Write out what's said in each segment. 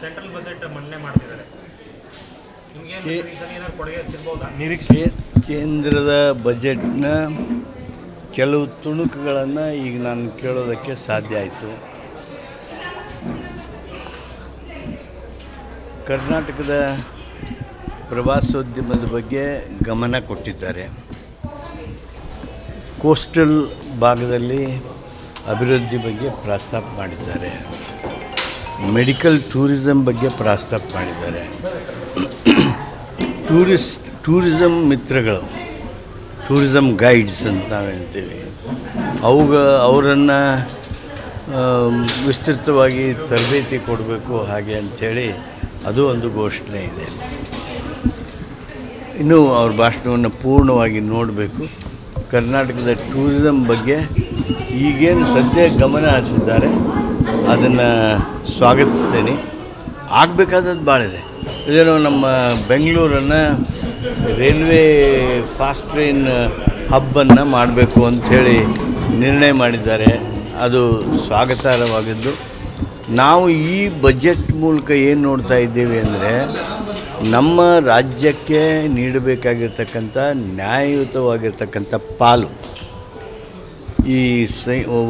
Central budget ಮಂಡನೆ ಮಾಡ್ತಿದ್ದಾರೆ. ನಿರೀಕ್ಷೆ ಕೇಂದ್ರದ ಬಜೆಟ್ನ ಕೆಲವು ತುಣುಕುಗಳನ್ನು ಈಗ ನಾನು ಕೇಳೋದಕ್ಕೆ ಸಾಧ್ಯ ಆಯಿತು. ಕರ್ನಾಟಕದ ಪ್ರವಾಸೋದ್ಯಮದ ಬಗ್ಗೆ ಗಮನ ಕೊಟ್ಟಿದ್ದಾರೆ. ಕೋಸ್ಟಲ್ ಭಾಗದಲ್ಲಿ ಅಭಿವೃದ್ಧಿ ಬಗ್ಗೆ ಪ್ರಸ್ತಾಪ ಮಾಡಿದ್ದಾರೆ. ಮೆಡಿಕಲ್ ಟೂರಿಸಮ್ ಬಗ್ಗೆ ಪ್ರಸ್ತಾಪ ಮಾಡಿದ್ದಾರೆ. ಟೂರಿಸಮ್ ಮಿತ್ರಗಳು, ಟೂರಿಸಮ್ ಗೈಡ್ಸ್ ಅಂತ ನಾವು ಹೇಳ್ತೀವಿ, ಅವರನ್ನು ವಿಸ್ತೃತವಾಗಿ ತರಬೇತಿ ಕೊಡಬೇಕು ಹಾಗೆ ಅಂಥೇಳಿ ಅದು ಒಂದು ಘೋಷಣೆ ಇದೆ. ಇನ್ನೂ ಅವ್ರ ಭಾಷಣವನ್ನು ಪೂರ್ಣವಾಗಿ ನೋಡಬೇಕು. ಕರ್ನಾಟಕದ ಟೂರಿಸಮ್ ಬಗ್ಗೆ ಈಗೇನು ಸದ್ಯ ಗಮನ ಹರಿಸಿದ್ದಾರೆ ಅದನ್ನು ಸ್ವಾಗತಿಸ್ತೇನೆ. ಆಗಬೇಕಾದದ್ದು ಭಾಳ ಇದೆ. ಇದೇನೋ ನಮ್ಮ ಬೆಂಗಳೂರನ್ನು ರೈಲ್ವೆ ಫಾಸ್ಟ್ ಟ್ರೈನ್ ಹಬ್ಬನ್ನು ಮಾಡಬೇಕು ಅಂಥೇಳಿ ನಿರ್ಣಯ ಮಾಡಿದ್ದಾರೆ. ಅದು ಸ್ವಾಗತಾರ್ಹವಾಗಿದ್ದು, ನಾವು ಈ ಬಜೆಟ್ ಮೂಲಕ ಏನು ನೋಡ್ತಾ ಇದ್ದೇವೆ ಅಂದರೆ, ನಮ್ಮ ರಾಜ್ಯಕ್ಕೆ ನೀಡಬೇಕಾಗಿರ್ತಕ್ಕಂಥ ನ್ಯಾಯಯುತವಾಗಿರ್ತಕ್ಕಂಥ ಪಾಲು ಈ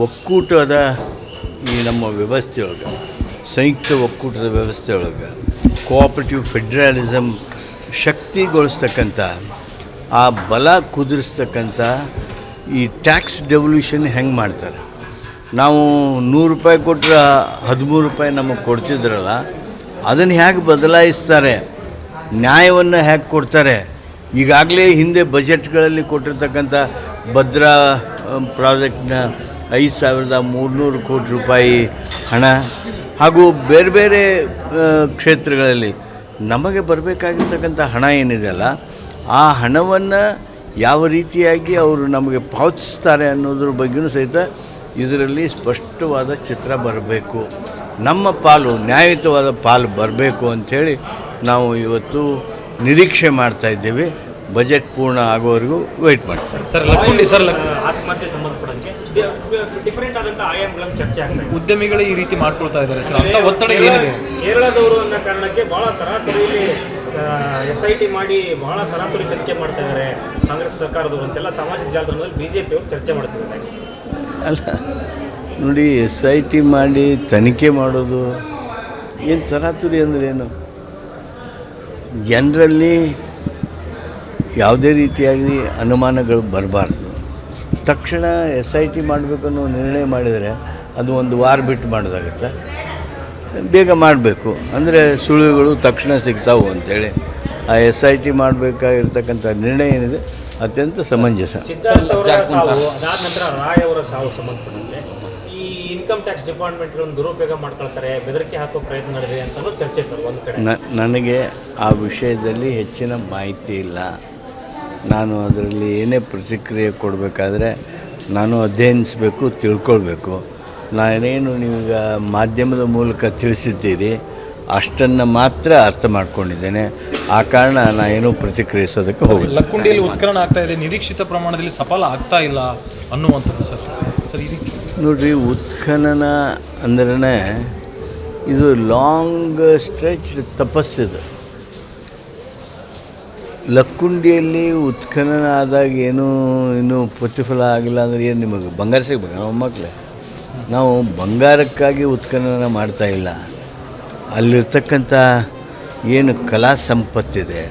ಒಕ್ಕೂಟದ ಈ ನಮ್ಮ ವ್ಯವಸ್ಥೆಯೊಳಗೆ, ಸಂಯುಕ್ತ ಒಕ್ಕೂಟದ ವ್ಯವಸ್ಥೆಯೊಳಗೆ ಕೋಆಪರೇಟಿವ್ ಫೆಡ್ರಲಿಸಮ್ ಶಕ್ತಿಗೊಳಿಸ್ತಕ್ಕಂಥ, ಆ ಬಲ ಕುದುರಿಸ್ತಕ್ಕಂಥ ಈ ಟ್ಯಾಕ್ಸ್ ಡೆವಲ್ಯೂಷನ್ ಹೆಂಗೆ ಮಾಡ್ತಾರೆ. ನಾವು 100 ರೂಪಾಯಿ ಕೊಟ್ಟರೆ 13 ರೂಪಾಯಿ ನಮಗೆ ಕೊಡ್ತಿದ್ರಲ್ಲ, ಅದನ್ನು ಹೇಗೆ ಬದಲಾಯಿಸ್ತಾರೆ, ನ್ಯಾಯವನ್ನು ಹೇಗೆ ಕೊಡ್ತಾರೆ. ಈಗಾಗಲೇ ಹಿಂದೆ ಬಜೆಟ್ಗಳಲ್ಲಿ ಕೊಟ್ಟಿರ್ತಕ್ಕಂಥ ಭದ್ರಾ ಪ್ರಾಜೆಕ್ಟ್ನ 5,300 ಕೋಟಿ ರೂಪಾಯಿ ಹಣ ಹಾಗೂ ಬೇರೆ ಬೇರೆ ಕ್ಷೇತ್ರಗಳಲ್ಲಿ ನಮಗೆ ಬರಬೇಕಾಗಿರ್ತಕ್ಕಂಥ ಹಣ ಏನಿದೆಯಲ್ಲ, ಆ ಹಣವನ್ನು ಯಾವ ರೀತಿಯಾಗಿ ಅವರು ನಮಗೆ ಪಾವತಿಸ್ತಾರೆ ಅನ್ನೋದ್ರ ಬಗ್ಗೆಯೂ ಸಹಿತ ಇದರಲ್ಲಿ ಸ್ಪಷ್ಟವಾದ ಚಿತ್ರ ಬರಬೇಕು. ನಮ್ಮ ಪಾಲು, ನ್ಯಾಯಯುತವಾದ ಪಾಲು ಬರಬೇಕು ಅಂಥೇಳಿ ನಾವು ಇವತ್ತು ನಿರೀಕ್ಷೆ ಮಾಡ್ತಾಯಿದ್ದೇವೆ. ಬಜೆಟ್ ಪೂರ್ಣ ಆಗೋವರೆಗೂ ವೆಯ್ಟ್ ಮಾಡ್ತಾರೆ. ಸರ್, ಆತ್ಮಹತ್ಯೆ ಸಂಬಂಧಪಟ್ಟಂತೆ ಡಿಫರೆಂಟ್ ಆದಂಥ ಆಯಾಮಗಳನ್ನು ಚರ್ಚೆ ಆಗ್ತದೆ. ಉದ್ಯಮಿಗಳು ಈ ರೀತಿ ಮಾಡ್ಕೊಳ್ತಾ ಇದ್ದಾರೆ ಸರ್, ಅಂತ ಒತ್ತಡ ಏನಿದೆ? ಕೇರಳದವರು ಅನ್ನೋ ಕಾರಣಕ್ಕೆ ಭಾಳ ತರಾತುರಿಯಲ್ಲಿ SIT ಮಾಡಿ ಭಾಳ ತರಾತುರಿ ತನಿಖೆ ಮಾಡ್ತಾ ಇದ್ದಾರೆ ಕಾಂಗ್ರೆಸ್ ಸರ್ಕಾರದವರು ಅಂತೆಲ್ಲ ಸಾಮಾಜಿಕ ಜಾಲತಾಣದಲ್ಲಿ BJP ಅವರು ಚರ್ಚೆ ಮಾಡ್ತಿದ್ದಾರೆ. ಅಲ್ಲ ನೋಡಿ, SIT ಮಾಡಿ ತನಿಖೆ ಮಾಡೋದು ಏನು ತರಾತುರಿ ಅಂದರೆ ಏನು? ಜನರಲ್ಲಿ ಯಾವುದೇ ರೀತಿಯಾಗಿ ಅನುಮಾನಗಳು ಬರಬಾರ್ದು. ತಕ್ಷಣ SIT ಮಾಡಬೇಕನ್ನೋ ನಿರ್ಣಯ ಮಾಡಿದರೆ ಅದು 1 ವಾರ ಬಿಟ್ಟು ಮಾಡೋದಾಗುತ್ತೆ. ಬೇಗ ಮಾಡಬೇಕು ಅಂದರೆ ಸುಳಿವುಗಳು ತಕ್ಷಣ ಸಿಗ್ತಾವೆ ಅಂಥೇಳಿ ಆ SIT ಮಾಡಬೇಕಾಗಿರ್ತಕ್ಕಂಥ ನಿರ್ಣಯ ಏನಿದೆ ಅತ್ಯಂತ ಸಮಂಜಸ. ಸಿದ್ಧಾರ್ಥ ಅವರ ಸಾವು, ಅದಾದ ನಂತರ ರಾಯ್ ಅವರ ಸಾವು ಸಂಬಂಧಪಟ್ಟಂತೆ ಈ ಇನ್ಕಮ್ ಟ್ಯಾಕ್ಸ್ ಡಿಪಾರ್ಟ್ಮೆಂಟ್ಗಳನ್ನು ದುರುಪಯೋಗ ಮಾಡ್ಕೊಳ್ತಾರೆ, ಬೆದರಿಕೆ ಹಾಕೋ ಪ್ರಯತ್ನ ನಡೆದಿದೆ ಅಂತಲೂ ಚರ್ಚೆ ಸರ್. ಒಂದು ಕಡೆ ನನಗೆ ಆ ವಿಷಯದಲ್ಲಿ ಹೆಚ್ಚಿನ ಮಾಹಿತಿ ಇಲ್ಲ. ನಾನು ಅದರಲ್ಲಿ ಏನೇ ಪ್ರತಿಕ್ರಿಯೆ ಕೊಡಬೇಕಾದ್ರೆ ನಾನು ಅಧ್ಯಯನಿಸಬೇಕು, ತಿಳ್ಕೊಳ್ಬೇಕು. ನಾನೇನು ನೀವೀಗ ಮಾಧ್ಯಮದ ಮೂಲಕ ತಿಳಿಸಿದ್ದೀರಿ ಅಷ್ಟನ್ನು ಮಾತ್ರ ಅರ್ಥ ಮಾಡ್ಕೊಂಡಿದ್ದೇನೆ. ಆ ಕಾರಣ ನಾನೇನೂ ಪ್ರತಿಕ್ರಿಯಿಸೋದಕ್ಕೆ ಹೋಗಿಲ್ಲ. ಲಕ್ಕುಂಡಿಯಲ್ಲಿ ಉತ್ಖನನ ಆಗ್ತಾ ಇದೆ, ನಿರೀಕ್ಷಿತ ಪ್ರಮಾಣದಲ್ಲಿ ಸಫಲ ಆಗ್ತಾ ಇಲ್ಲ ಅನ್ನುವಂಥದ್ದು ಸರ್ ಇದಕ್ಕೆ ನೋಡಿರಿ, ಉತ್ಖನನ ಅಂದ್ರೆ ಇದು ಲಾಂಗ್ ಸ್ಟ್ರೆಚ್ ತಪಸ್ಸಿದು. ಲಕ್ಕುಂಡಿಯಲ್ಲಿ ಉತ್ಖನನ ಆದಾಗ ಇನ್ನೂ ಪ್ರತಿಫಲ ಆಗಿಲ್ಲ ಅಂದರೆ ಏನು ನಿಮಗೆ ಬಂಗಾರ ಸಿಗ್ಬೇಕು? ನಮ್ಮ ಮಕ್ಕಳೇ, ನಾವು ಬಂಗಾರಕ್ಕಾಗಿ ಉತ್ಖನನ ಮಾಡ್ತಾಯಿಲ್ಲ. ಅಲ್ಲಿರ್ತಕ್ಕಂಥ ಏನು ಕಲಾ ಸಂಪತ್ತಿದೆ,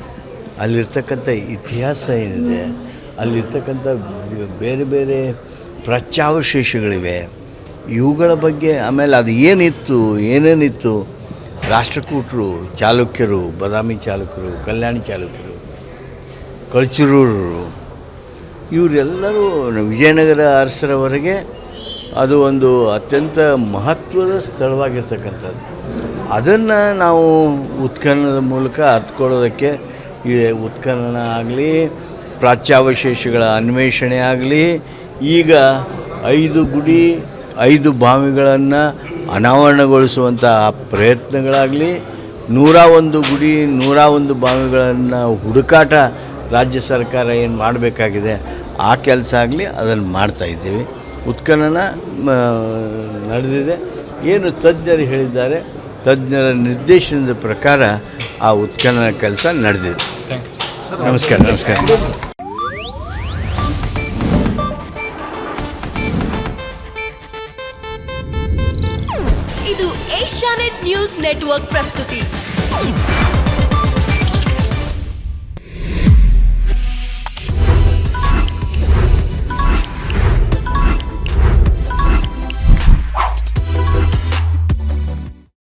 ಅಲ್ಲಿರ್ತಕ್ಕಂಥ ಇತಿಹಾಸ ಏನಿದೆ, ಅಲ್ಲಿರ್ತಕ್ಕಂಥ ಬೇರೆ ಬೇರೆ ಪ್ರಾಚ್ಯಾವಶೇಷಗಳಿವೆ, ಇವುಗಳ ಬಗ್ಗೆ. ಆಮೇಲೆ ಅದು ಏನೇನಿತ್ತು, ರಾಷ್ಟ್ರಕೂಟರು, ಚಾಲುಕ್ಯರು, ಬಾದಾಮಿ ಚಾಲುಕ್ಯರು, ಕಲ್ಯಾಣಿ ಚಾಲುಕ್ಯರು, ಕಳ್ಚರೂರು, ಇವರೆಲ್ಲರೂ ವಿಜಯನಗರ ಅರಸರವರೆಗೆ ಅದು ಒಂದು ಅತ್ಯಂತ ಮಹತ್ವದ ಸ್ಥಳವಾಗಿರ್ತಕ್ಕಂಥದ್ದು. ಅದನ್ನು ನಾವು ಉತ್ಖನನದ ಮೂಲಕ ಅರ್ಥಕೊಳ್ಳೋದಕ್ಕೆ ಈ ಉತ್ಖನನ ಆಗಲಿ, ಪ್ರಾಚ್ಯಾವಶೇಷಗಳ ಅನ್ವೇಷಣೆ ಆಗಲಿ, ಈಗ 5 ಗುಡಿ 5 ಬಾವಿಗಳನ್ನು ಅನಾವರಣಗೊಳಿಸುವಂಥ ಪ್ರಯತ್ನಗಳಾಗಲಿ, 101 ಗುಡಿ 101 ಬಾವಿಗಳನ್ನು ಹುಡುಕಾಟ ರಾಜ್ಯ ಸರ್ಕಾರ ಏನು ಮಾಡಬೇಕಾಗಿದೆ ಆ ಕೆಲಸ ಆಗಲಿ, ಅದನ್ನು ಮಾಡ್ತಾಯಿದ್ದೀವಿ. ಉತ್ಖನನ ನಡೆದಿದೆ. ಏನು ತಜ್ಞರು ಹೇಳಿದ್ದಾರೆ, ತಜ್ಞರ ನಿರ್ದೇಶನದ ಪ್ರಕಾರ ಆ ಉತ್ಖನನ ಕೆಲಸ ನಡೆದಿದೆ. Thank you. ನಮಸ್ಕಾರ. ನಮಸ್ಕಾರ. ಇದು ಏಷ್ಯಾನೆಟ್ ನ್ಯೂಸ್ ನೆಟ್ವರ್ಕ್ ಪ್ರಸ್ತುತಿ.